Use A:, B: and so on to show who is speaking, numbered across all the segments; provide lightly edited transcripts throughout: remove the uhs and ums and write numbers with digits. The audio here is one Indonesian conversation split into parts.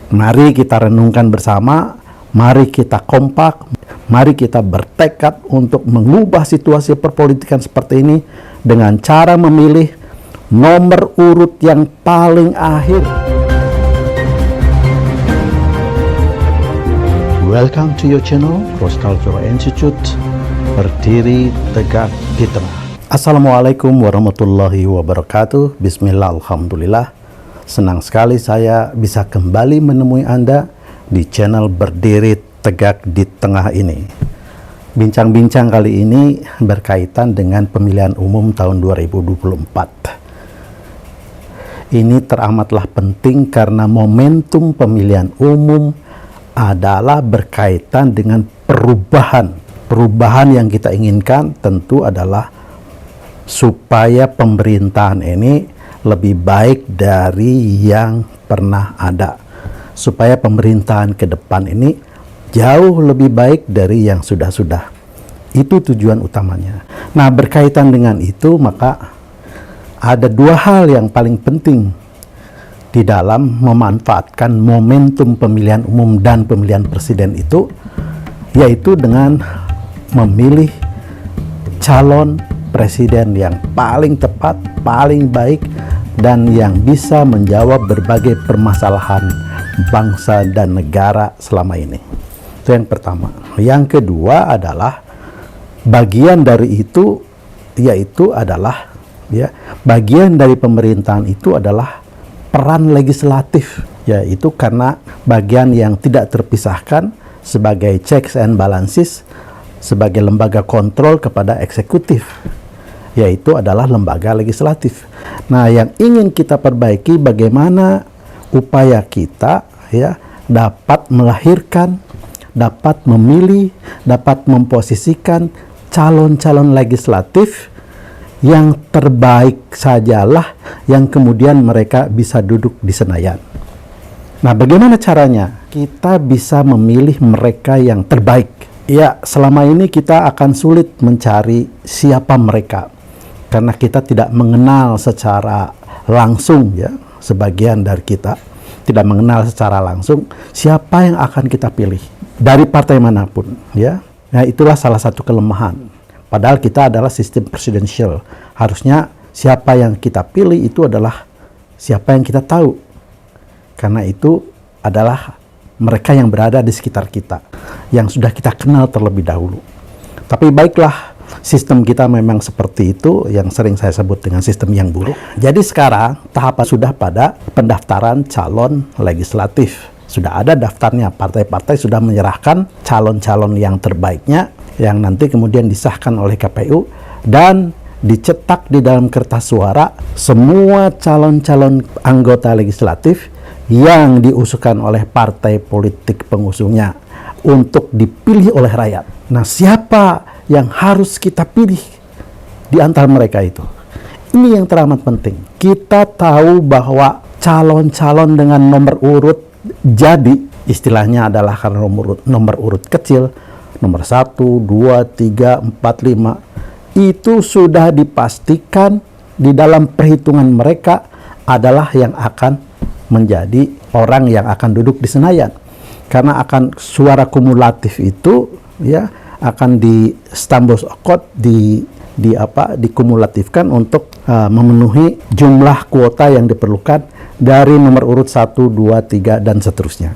A: Mari kita renungkan bersama, mari kita kompak, mari kita bertekad untuk mengubah situasi perpolitikan seperti ini dengan cara memilih nomor urut yang paling akhir. Welcome to your channel, Cross Cultural Institute, berdiri tegak di tengah. Assalamualaikum warahmatullahi wabarakatuh. Bismillah, alhamdulillah. Senang sekali saya bisa kembali menemui Anda di channel berdiri tegak di tengah ini. Bincang-bincang kali ini berkaitan dengan pemilihan umum tahun 2024. Ini teramatlah penting karena momentum pemilihan umum adalah berkaitan dengan perubahan. Perubahan yang kita inginkan tentu adalah supaya pemerintahan ini lebih baik dari yang pernah ada. Supaya pemerintahan ke depan ini jauh lebih baik dari yang sudah-sudah. Itu tujuan utamanya. Nah, berkaitan dengan itu maka ada dua hal yang paling penting di dalam memanfaatkan momentum pemilihan umum dan pemilihan presiden itu, yaitu dengan memilih calon presiden yang paling tepat, paling baik, dan yang bisa menjawab berbagai permasalahan bangsa dan negara selama ini. Itu yang pertama. Yang kedua adalah bagian dari itu, yaitu adalah bagian dari pemerintahan itu adalah peran legislatif, yaitu karena bagian yang tidak terpisahkan sebagai checks and balances, sebagai lembaga kontrol kepada eksekutif, yaitu adalah lembaga legislatif. Nah, yang ingin kita perbaiki bagaimana upaya kita dapat melahirkan, dapat memilih, dapat memposisikan calon-calon legislatif yang terbaik sajalah yang kemudian mereka bisa duduk di Senayan. Nah, bagaimana caranya? Kita bisa memilih mereka yang terbaik. Ya, selama ini kita akan sulit mencari siapa mereka karena kita tidak mengenal secara langsung, sebagian dari kita tidak mengenal secara langsung siapa yang akan kita pilih dari partai manapun, Nah, itulah salah satu kelemahan. Padahal kita adalah sistem presidensial. Harusnya siapa yang kita pilih itu adalah siapa yang kita tahu. Karena itu adalah mereka yang berada di sekitar kita, yang sudah kita kenal terlebih dahulu. Tapi baiklah, sistem kita memang seperti itu, yang sering saya sebut dengan sistem yang buruk. Jadi sekarang tahapan sudah pada pendaftaran calon legislatif. Sudah ada daftarnya, partai-partai sudah menyerahkan calon-calon yang terbaiknya, yang nanti kemudian disahkan oleh KPU dan dicetak di dalam kertas suara semua calon-calon anggota legislatif yang diusulkan oleh partai politik pengusungnya untuk dipilih oleh rakyat. Nah, siapa yang harus kita pilih di antara mereka itu? Ini yang teramat penting. Kita tahu bahwa calon-calon dengan nomor urut jadi, istilahnya adalah karena nomor urut kecil, nomor 1, 2, 3, 4, 5, itu sudah dipastikan di dalam perhitungan mereka adalah yang akan menjadi orang yang akan duduk di Senayan. Karena akan suara kumulatif itu akan di stambos okot dikumulatifkan untuk memenuhi jumlah kuota yang diperlukan dari nomor urut 1, 2, 3 dan seterusnya.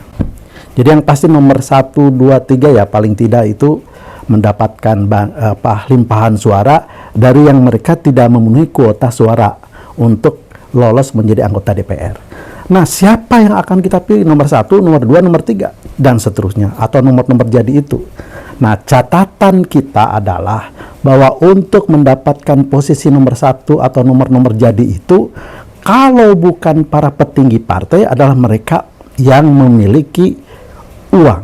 A: Jadi yang pasti nomor 1, 2, 3 paling tidak itu mendapatkan limpahan suara dari yang mereka tidak memenuhi kuota suara untuk lolos menjadi anggota DPR. Nah, siapa yang akan kita pilih? Nomor 1, nomor 2, nomor 3, dan seterusnya. Atau nomor-nomor jadi itu. Nah, catatan kita adalah bahwa untuk mendapatkan posisi nomor 1 atau nomor-nomor jadi itu, kalau bukan para petinggi partai adalah mereka yang memiliki uang.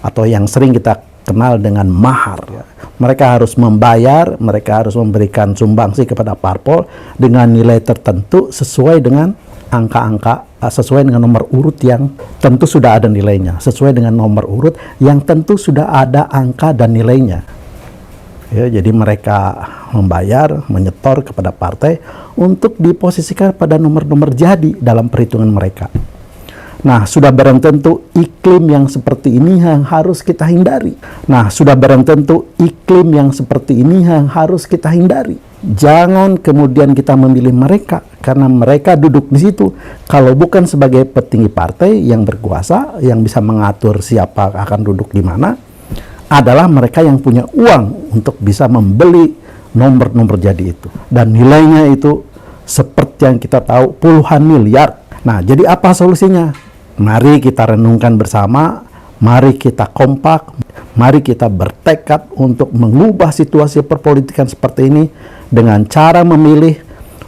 A: Atau yang sering kita kenal dengan mahar. Mereka harus membayar, mereka harus memberikan sumbangsi kepada parpol dengan nilai tertentu sesuai dengan angka-angka, sesuai dengan nomor urut yang tentu sudah ada nilainya, sesuai dengan nomor urut yang tentu sudah ada angka dan nilainya. Jadi mereka membayar, menyetor kepada partai untuk diposisikan pada nomor-nomor jadi dalam perhitungan mereka. Nah, sudah barang tentu iklim yang seperti ini yang harus kita hindari. Nah, sudah barang tentu iklim yang seperti ini yang harus kita hindari. Jangan kemudian kita memilih mereka karena mereka duduk di situ. Kalau bukan sebagai petinggi partai yang berkuasa, yang bisa mengatur siapa akan duduk di mana, adalah mereka yang punya uang untuk bisa membeli nomor-nomor jadi itu. Dan nilainya itu seperti yang kita tahu puluhan miliar. Nah, jadi apa solusinya? Mari kita renungkan bersama, mari kita kompak, mari kita bertekad untuk mengubah situasi perpolitikan seperti ini dengan cara memilih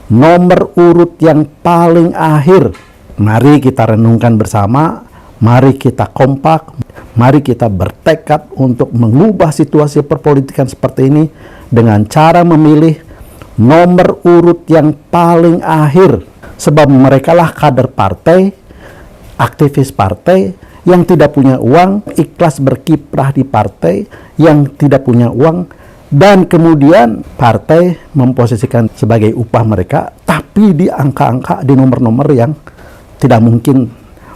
A: nomor urut yang paling akhir. Mari kita renungkan bersama, mari kita kompak, mari kita bertekad untuk mengubah situasi perpolitikan seperti ini dengan cara memilih nomor urut yang paling akhir. Sebab merekalah kader partai, aktivis partai yang tidak punya uang, ikhlas berkiprah di partai yang tidak punya uang, dan kemudian partai memposisikan sebagai upah mereka, tapi di angka-angka, di nomor-nomor yang tidak mungkin,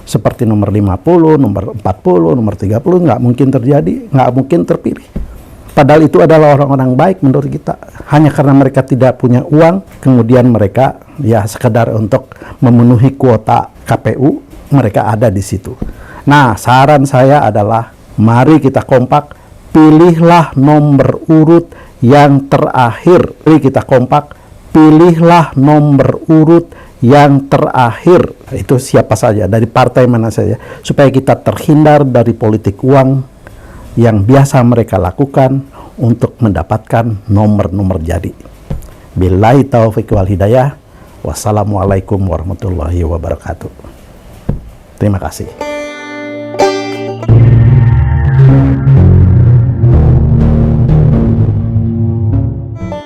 A: seperti nomor 50, nomor 40, nomor 30, nggak mungkin terjadi, nggak mungkin terpilih. Padahal itu adalah orang-orang baik menurut kita. Hanya karena mereka tidak punya uang, kemudian mereka ya sekedar untuk memenuhi kuota KPU, mereka ada di situ. Nah, saran saya adalah mari kita kompak, pilihlah nomor urut yang terakhir. Mari kita kompak, pilihlah nomor urut yang terakhir. Itu siapa saja, dari partai mana saja, supaya kita terhindar dari politik uang yang biasa mereka lakukan untuk mendapatkan nomor-nomor jadi. Billahi taufiq wal hidayah. Wassalamualaikum warahmatullahi wabarakatuh. Terima kasih.